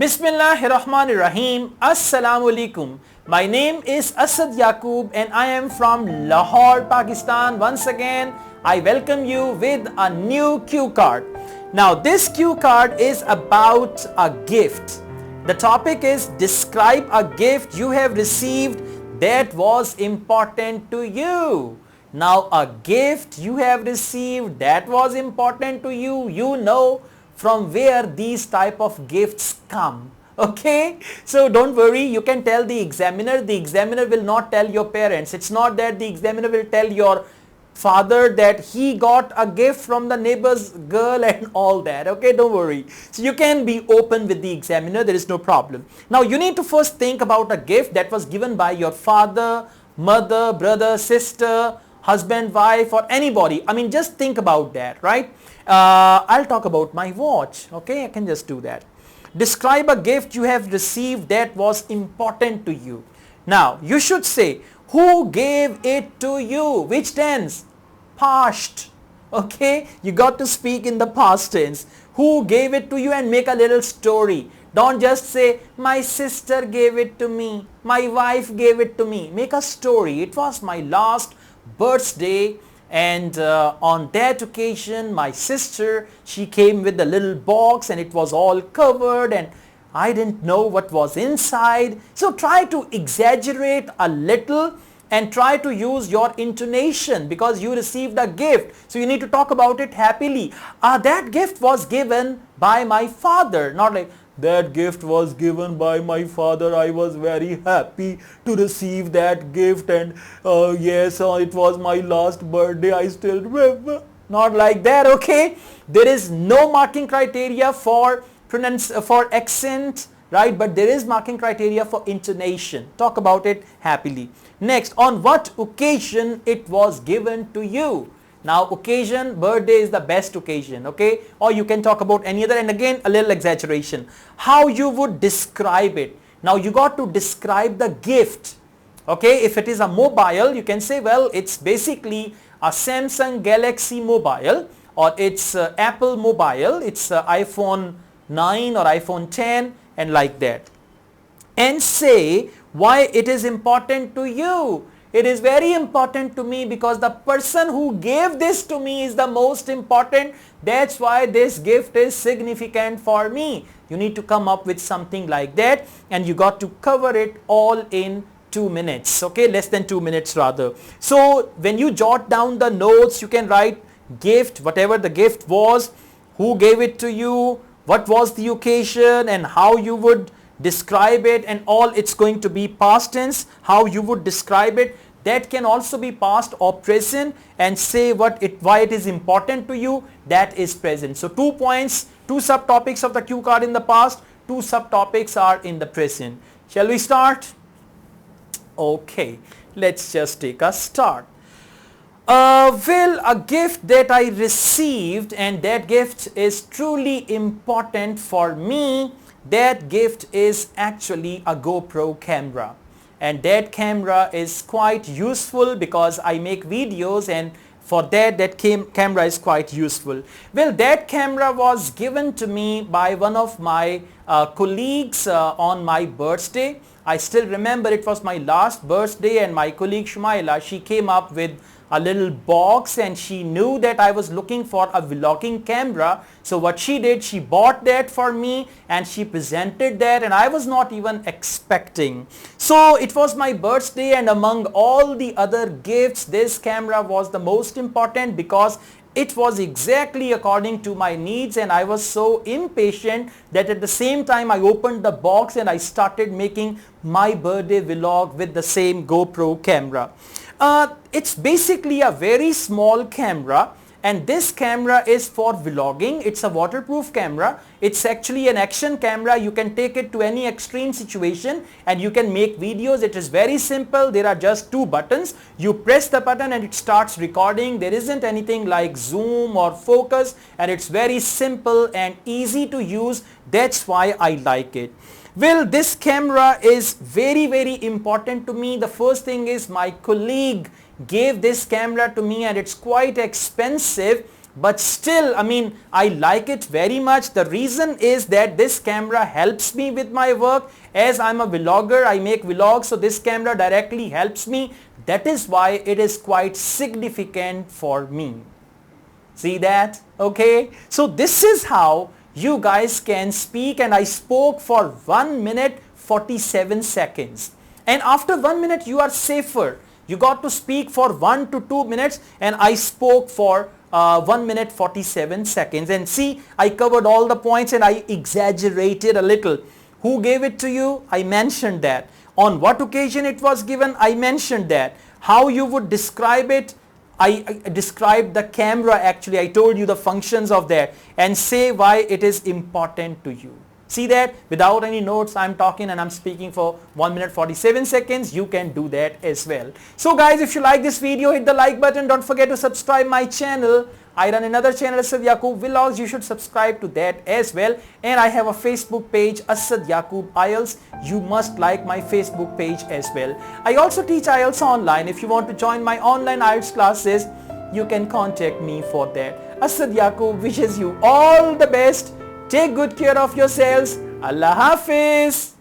Bismillahirrahmanirrahim. Assalamu alaikum. My name is Asad Yaqub and I am from Lahore, Pakistan. Once again, I welcome you with a new cue card. Now this cue card is about a gift. The topic is describe a gift you have received that was important to you. Now a gift you have received that was important to you, you know from where these type of gifts come. Okay, so don't worry, you can tell the examiner will not tell your parents. It's not that the examiner will tell your father that he got a gift from the neighbor's girl and all that. Okay, don't worry. So you can be open with the examiner, there is no problem. Now you need to first think about a gift that was given by your father, mother, brother, sister, husband, wife, or anybody. I mean, just think about that, right? I'll talk about my watch. Okay, I can just do that. Describe a gift you have received that was important to you. Now you should say who gave it to you. Which tense? Past. Okay, you got to speak in the past tense. Who gave it to you, and make a little story. Don't just say my sister gave it to me, my wife gave it to me. Make a story. It was my last birthday and on that occasion my sister, she came with a little box and it was all covered and I didn't know what was inside. So try to exaggerate a little and try to use your intonation because you received a gift. So you need to talk about it happily. That gift was given by my father. Not like that gift was given by my father. I was very happy to receive that gift and yes, it was my last birthday. I still remember. Not like that, okay? There is no marking criteria for accent, right? But there is marking criteria for intonation. Talk about it happily. Next, on what occasion it was given to you? Now occasion, birthday is the best occasion, okay? Or you can talk about any other, and again a little exaggeration. How you would describe it? Now you got to describe the gift, okay? If it is a mobile, you can say, well, it's basically a Samsung Galaxy mobile, or it's Apple mobile, it's iPhone 9 or iPhone 10 and like that. And say why it is important to you. It is very important to me because the person who gave this to me is the most important. That's why this gift is significant for me. You need to come up with something like that and you got to cover it all in 2 minutes. Okay, less than 2 minutes rather. So when you jot down the notes, you can write gift, whatever the gift was, who gave it to you, what was the occasion and how you would describe it, and all. It's going to be past tense, how you would describe it. That can also be past or present, and say why it is important to you, that is present. So 2 points, 2 subtopics of the cue card in the past, 2 subtopics are in the present. Shall we start? Okay, let's just take a start. Well, a gift that I received and that gift is truly important for me, that gift is actually a GoPro camera. And that camera is quite useful because I make videos, and for that camera is quite useful. Well, that camera was given to me by one of my colleagues on my birthday. I still remember it was my last birthday, and my colleague Shumaila, she came up with a little box and she knew that I was looking for a vlogging camera. So what she did, she bought that for me and she presented that, and I was not even expecting. So it was my birthday, and among all the other gifts, this camera was the most important because it was exactly according to my needs, and I was so impatient that at the same time I opened the box and I started making my birthday vlog with the same GoPro camera. It's basically a very small camera, and this camera is for vlogging. It's a waterproof camera. It's actually an action camera. You can take it to any extreme situation and you can make videos. It is very simple. There are just 2 buttons. You press the button and it starts recording. There isn't anything like zoom or focus, and it's very simple and easy to use. That's why I like it. Well, this camera is very, very important to me. The first thing is my colleague gave this camera to me, and it's quite expensive. but still, I mean, I like it very much. The reason is that this camera helps me with my work. As I'm a vlogger, I make vlogs, so this camera directly helps me. That is why it is quite significant for me. See that? Okay. So this is how you guys can speak, and I spoke for 1 minute 47 seconds. And after 1 minute you are safer. You got to speak for 1 to 2 minutes, and I spoke for 1 minute 47 seconds. And see, I covered all the points and I exaggerated a little. Who gave it to you? I mentioned that. On what occasion it was given? I mentioned that. How you would describe it? I described the camera actually. I told you the functions of that, and say why it is important to you. See that? Without any notes, I'm talking and I'm speaking for 1 minute 47 seconds. You can do that as well. So guys, if you like this video, hit the like button. Don't forget to subscribe my channel. I run another channel, Asad Yaqub Vlogs. You should subscribe to that as well. And I have a Facebook page, Asad Yaqub IELTS. You must like my Facebook page as well. I also teach IELTS online. If you want to join my online IELTS classes, you can contact me for that. Asad Yaqub wishes you all the best. Take good care of yourselves. Allah Hafiz.